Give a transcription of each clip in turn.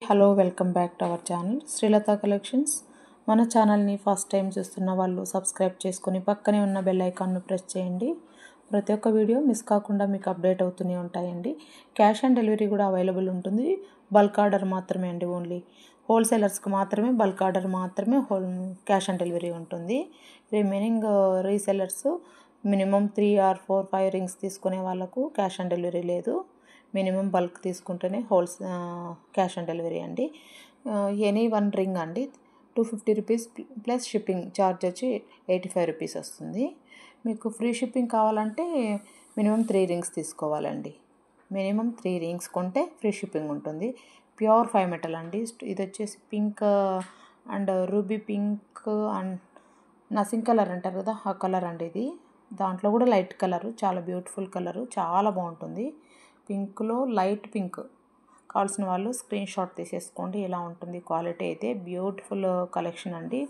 Hello welcome back to our channel Srilatha collections. మన ఛానల్ని first time చూస్తున్న వాళ్ళు సబ్స్క్రైబ్ చేసుకొని పక్కనే ఉన్న బెల్ ఐకాన్ను ప్రెస్ చేయండి. ప్రతి ఒక్క వీడియో మిస్ కాకుండా మీకు అప్డేట్ అవుతూనే ఉంటాయండి. క్యాష్ ఆన్ డెలివరీ కూడా అవైలబుల్ ఉంటుంది. బల్క్ ఆర్డర్ మాత్రమే అండి, ఓన్లీ హోల్సేలర్స్కి మాత్రమే బల్క్ ఆర్డర్ మాత్రమే క్యాష్ ఆన్ డెలివరీ ఉంటుంది. Remaining resellers minimum 3 or 4, 5 rings తీసుకునే వాళ్ళకు క్యాష్ ఆన్ డెలివరీ లేదు. మినిమం బల్క్ తీసుకుంటేనే క్యాష్ ఆన్ డెలివరీ అండి. ఎనీ 1 రింగ్ అండి 250 రూపీస్ ప్లస్ షిప్పింగ్ ఛార్జ్ వచ్చి 85 రూపీస్ వస్తుంది. మీకు ఫ్రీ షిప్పింగ్ కావాలంటే మినిమం 3 రింగ్స్ తీసుకోవాలండి. మినిమం 3 రింగ్స్ కొంటే ఫ్రీ షిప్పింగ్ ఉంటుంది. ప్యూర్ 5 మెటల్ అండి. ఇది వచ్చేసి pink and ruby pink and నసింగ్ కలర్ అంటారు కదా, ఆ కలర్ అండి ఇది. దాంట్లో కూడా లైట్ కలరు, చాలా బ్యూటిఫుల్ కలరు, చాలా బాగుంటుంది. పింక్లో లైట్ పింక్ కావాల్సిన వాళ్ళు స్క్రీన్ షాట్ తీసేసుకోండి. ఇలా ఉంటుంది క్వాలిటీ అయితే. బ్యూటిఫుల్ కలెక్షన్ అండి.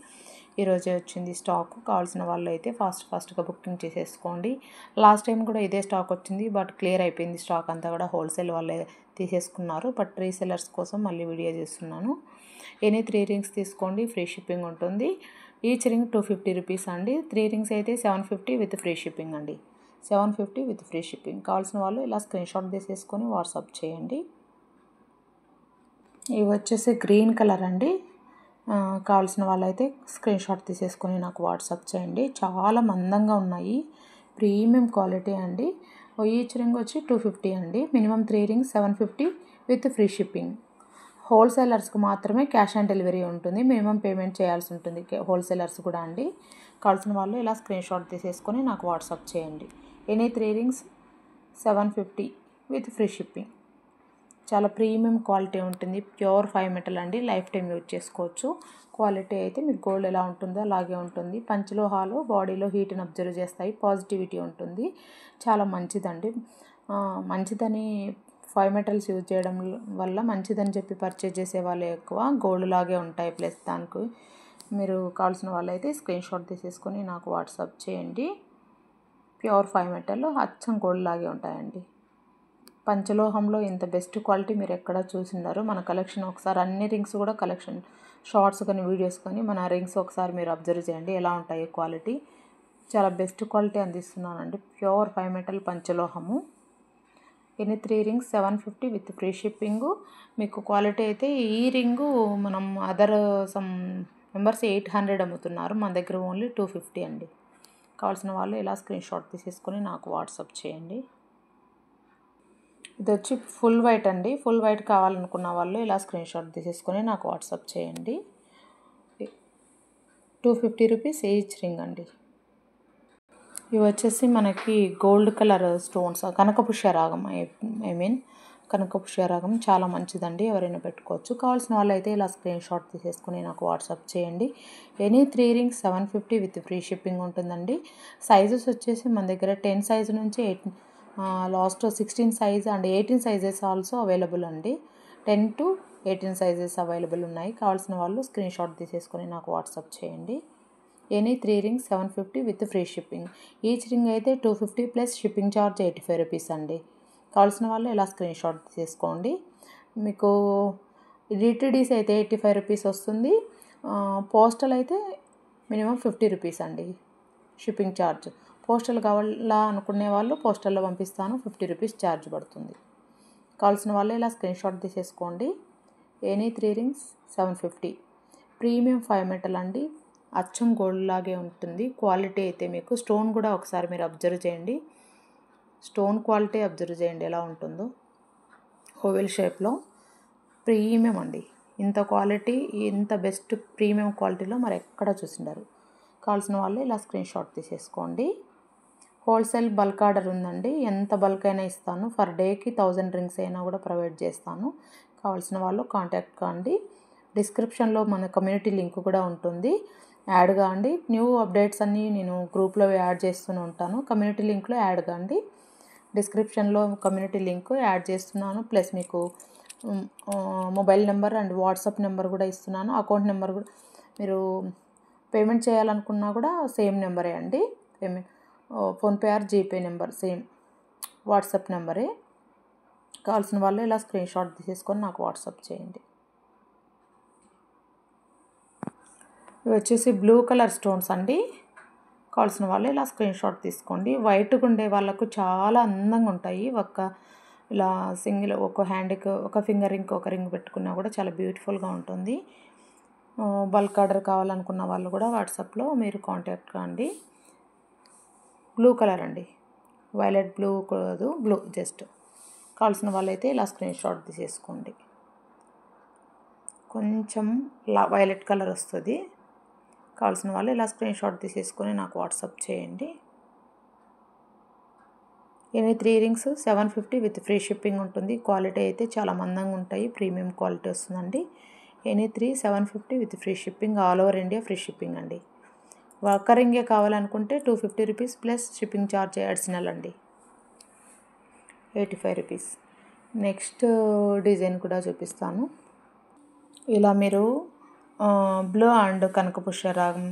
ఈరోజే వచ్చింది స్టాక్. కావాల్సిన వాళ్ళు అయితే ఫాస్ట్గా బుకింగ్ చేసేసుకోండి. లాస్ట్ టైం కూడా ఇదే స్టాక్ వచ్చింది, బట్ క్లియర్ అయిపోయింది స్టాక్ అంతా కూడా. హోల్సేల్ వాళ్ళే తీసేసుకున్నారు, బట్ రీసెలర్స్ కోసం మళ్ళీ వీడియో చేస్తున్నాను. ఎనీ 3 రింగ్స్ తీసుకోండి, ఫ్రీ షిప్పింగ్ ఉంటుంది. ఈచ్ రింగ్ 250 రూపీస్ అండి. 3 రింగ్స్ అయితే 750 విత్ ఫ్రీ షిప్పింగ్ అండి. 750 విత్ ఫ్రీ షిప్పింగ్. కావాల్సిన వాళ్ళు ఇలా స్క్రీన్ షాట్ తీసేసుకొని వాట్సాప్ చేయండి. ఇవి వచ్చేసి గ్రీన్ కలర్ అండి. కావాల్సిన వాళ్ళైతే స్క్రీన్ షాట్ తీసేసుకొని నాకు వాట్సాప్ చేయండి. చాలా మందంగా ఉన్నాయి, ప్రీమియం క్వాలిటీ అండి. ఈచ్ రింగ్ వచ్చి 250 అండి. Minimum 3 rings 750 with free shipping. హోల్సేలర్స్కి మాత్రమే క్యాష్ ఆన్ డెలివరీ ఉంటుంది. మినిమం పేమెంట్ చేయాల్సి ఉంటుంది హోల్సేలర్స్ కూడా అండి. కావాల్సిన వాళ్ళు ఇలా స్క్రీన్ షాట్ తీసేసుకొని నాకు వాట్సాప్ చేయండి. Any 3 rings 750 with free shipping. చాలా ప్రీమియం క్వాలిటీ ఉంటుంది. ప్యూర్ 5 మెటల్ అండి. లైఫ్ టైం యూజ్ చేసుకోవచ్చు. క్వాలిటీ అయితే మీకు గోల్డ్ ఎలా ఉంటుందో అలాగే ఉంటుంది. పంచలోహాలు బాడీలో హీట్ని అబ్జర్వ్ చేస్తాయి, పాజిటివిటీ ఉంటుంది. చాలా మంచిదండి. మంచిదని 5 మెటల్స్ యూజ్ చేయడం వల్ల మంచిదని చెప్పి పర్చేజ్ చేసే వాళ్ళే ఎక్కువ. గోల్డ్ లాగే ఉంటాయి. ప్లస్ దానికి మీరు కావాల్సిన వాళ్ళైతే స్క్రీన్ షాట్ తీసేసుకొని నాకు వాట్సాప్ చేయండి. ప్యూర్ 5 మెటల్ అచ్చం గోల్డ్ లాగే ఉంటాయండి. పంచలోహంలో ఇంత బెస్ట్ క్వాలిటీ మీరు ఎక్కడ చూసినారు. మన కలెక్షన్ ఒకసారి అన్ని రింగ్స్ కూడా కలెక్షన్ షార్ట్స్ కానీ వీడియోస్ కానీ మన రింగ్స్ ఒకసారి మీరు అబ్జర్వ్ చేయండి ఎలా ఉంటాయి క్వాలిటీ. చాలా బెస్ట్ క్వాలిటీ అందిస్తున్నానండి. ప్యూర్ 5 మెటల్ పంచలోహము. ఎన్ని 3 రింగ్స్ 750 విత్ ఫ్రీ షిప్పింగు. మీకు క్వాలిటీ అయితే ఈ రింగు మనం అదర్ సమ్ మెంబర్స్ 800 అమ్ముతున్నారు, మన దగ్గర ఓన్లీ 250 అండి. కావాల్సిన వాళ్ళు ఇలా స్క్రీన్ షాట్ తీసేసుకొని నాకు వాట్సాప్ చేయండి. ఇది వచ్చి ఫుల్ వైట్ అండి. ఫుల్ వైట్ కావాలనుకున్న వాళ్ళు ఇలా స్క్రీన్ షాట్ తీసేసుకొని నాకు వాట్సాప్ చేయండి. 250 రూపీస్ ఈచ్ రింగ్ అండి. ఇవి వచ్చేసి మనకి గోల్డ్ కలర్ స్టోన్స్, కనకపుష్యరాగం, కనకపుష్యరాగం చాలా మంచిదండి. ఎవరైనా పెట్టుకోవచ్చు. కావాల్సిన వాళ్ళు అయితే ఇలా స్క్రీన్ షాట్ తీసేసుకొని నాకు వాట్సాప్ చేయండి. Any 3 rings 750 with free shipping ఉంటుందండి. సైజెస్ వచ్చేసి మన దగ్గర 10 సైజు నుంచి last 16 size and 18 sizes also available అండి. 10 to 18 సైజెస్ అవైలబుల్ ఉన్నాయి. కావాల్సిన వాళ్ళు స్క్రీన్ షాట్ తీసేసుకొని నాకు వాట్సాప్ చేయండి. Any 3 rings 750 with free shipping. Each ring అయితే 250 ప్లస్ షిప్పింగ్ ఛార్జ్ 85 రూపీస్ అండి. కావాల్సిన వాళ్ళు ఇలా స్క్రీన్ షాట్ తీసుకోండి. మీకు డిటిడిసి అయితే 85 రూపీస్ వస్తుంది. పోస్టల్ అయితే మినిమం 50 రూపీస్ అండి షిప్పింగ్ ఛార్జ్. పోస్టల్ కావాలా అనుకునే వాళ్ళు పోస్టల్లో పంపిస్తాను, 50 రూపీస్ ఛార్జ్ పడుతుంది. కావాల్సిన వాళ్ళు ఇలా స్క్రీన్ షాట్ తీసేసుకోండి. Any 3 rings 750. ప్రీమియం 5 మెటల్ అండి. అచ్చం గోల్డ్ లాగే ఉంటుంది క్వాలిటీ అయితే. మీకు స్టోన్ కూడా ఒకసారి మీరు అబ్జర్వ్ చేయండి. స్టోన్ క్వాలిటీ అబ్జర్వ్ చేయండి ఎలా ఉంటుందో. ఓవెల్ షేప్లో ప్రీమియం అండి. ఇంత క్వాలిటీ, ఇంత బెస్ట్ ప్రీమియం క్వాలిటీలో మరి ఎక్కడ చూసిండారు. కావాల్సిన వాళ్ళు ఇలా స్క్రీన్ షాట్ తీసేసుకోండి. హోల్సేల్ బల్క్ ఆర్డర్ ఉందండి. ఎంత బల్క్ అయినా ఇస్తాను. ఫర్ డేకి 1000 రింగ్స్ అయినా కూడా ప్రొవైడ్ చేస్తాను. కావాల్సిన వాళ్ళు కాంటాక్ట్ కాండి. డిస్క్రిప్షన్లో మన కమ్యూనిటీ లింక్ కూడా ఉంటుంది, యాడ్ కాండి. న్యూ అప్డేట్స్ అన్నీ నేను గ్రూప్లో యాడ్ చేస్తూనే ఉంటాను. కమ్యూనిటీ లింక్లో యాడ్ కాండి. డిస్క్రిప్షన్లో కమ్యూనిటీ లింక్ యాడ్ చేస్తున్నాను. ప్లస్ మీకు mobile number and WhatsApp number కూడా ఇస్తున్నాను. అకౌంట్ నెంబర్ కూడా మీరు పేమెంట్ చేయాలనుకున్నా కూడా సేమ్ నెంబరే అండి. Payment PhonePe or GPay number same, WhatsApp నెంబరే. కావాల్సిన వాళ్ళు ఇలా స్క్రీన్ షాట్ తీసేసుకొని నాకు వాట్సాప్ చేయండి. ఇవి వచ్చేసి బ్లూ కలర్ స్టోన్స్ అండి. కావాల్సిన వాళ్ళు ఇలా స్క్రీన్ షాట్ తీసుకోండి. వైట్గా ఉండే వాళ్ళకు చాలా అందంగా ఉంటాయి. ఇలా సింగిల్ ఒక హ్యాండ్కి ఒక ఫింగర్ ఇంకొక రింగ్ పెట్టుకున్నా కూడా చాలా బ్యూటిఫుల్గా ఉంటుంది. బల్క్ ఆర్డర్ కావాలనుకున్న వాళ్ళు కూడా వాట్సాప్లో మీరు కాంటాక్ట్ కాండి. బ్లూ కలర్ అండి, వైలెట్ బ్లూ కాదు, బ్లూ జస్ట్. కావాల్సిన వాళ్ళైతే ఇలా స్క్రీన్ షాట్ తీసేసుకోండి. కొంచెం వైలెట్ కలర్ వస్తుంది. కావాల్సిన వాళ్ళు ఇలా స్క్రీన్ షాట్ తీసేసుకొని నాకు వాట్సాప్ చేయండి. Any 3 rings 750 with free shipping ఉంటుంది. క్వాలిటీ అయితే చాలా మందంగా ఉంటాయి, ప్రీమియం క్వాలిటీ వస్తుందండి. Any 3 750 with free shipping, all over India free shipping అండి. ఒక్క రింగే కావాలనుకుంటే 250 rupees plus shipping charge additional అండి, 85 రూపీస్. నెక్స్ట్ డిజైన్ కూడా చూపిస్తాను. ఇలా మీరు బ్లూ అండ్ కనకపుష్యరాగం,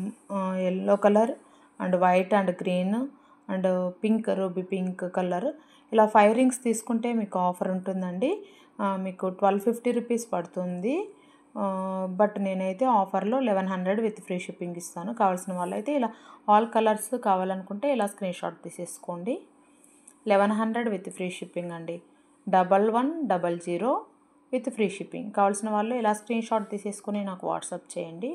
yellow colour and white and green and pink, ruby pink colour, ఇలా 5 రింగ్స్ తీసుకుంటే మీకు ఆఫర్ ఉంటుందండి. మీకు 1250 రూపీస్ పడుతుంది. బట్ నేనైతే ఆఫర్లో 1100 విత్ ఫ్రీ షిప్పింగ్ ఇస్తాను. కావాల్సిన వాళ్ళైతే ఇలా ఆల్ కలర్స్ కావాలనుకుంటే ఇలా స్క్రీన్ షాట్ తీసేసుకోండి. 1100 విత్ ఫ్రీ షిప్పింగ్ అండి. 1100 విత్ ఫ్రీ షిప్పింగ్. కావాల్సిన వాళ్ళు ఇలా స్క్రీన్ షాట్ తీసేసుకొని నాకు వాట్సాప్ చేయండి.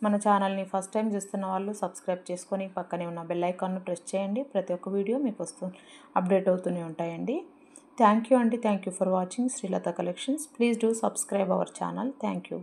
మన ఛానల్ని ఫస్ట్ టైం చూస్తున్న వాళ్ళు సబ్స్క్రైబ్ చేసుకొని పక్కనే ఉన్న బెల్ ఐకాన్ను ప్రెస్ చేయండి. ప్రతి ఒక్క వీడియో మీకు అప్డేట్ అవుతూనే ఉంటాయండి. థ్యాంక్ యూ అండి. Thank you for watching Srilatha collections. Please do subscribe our channel. Thank you.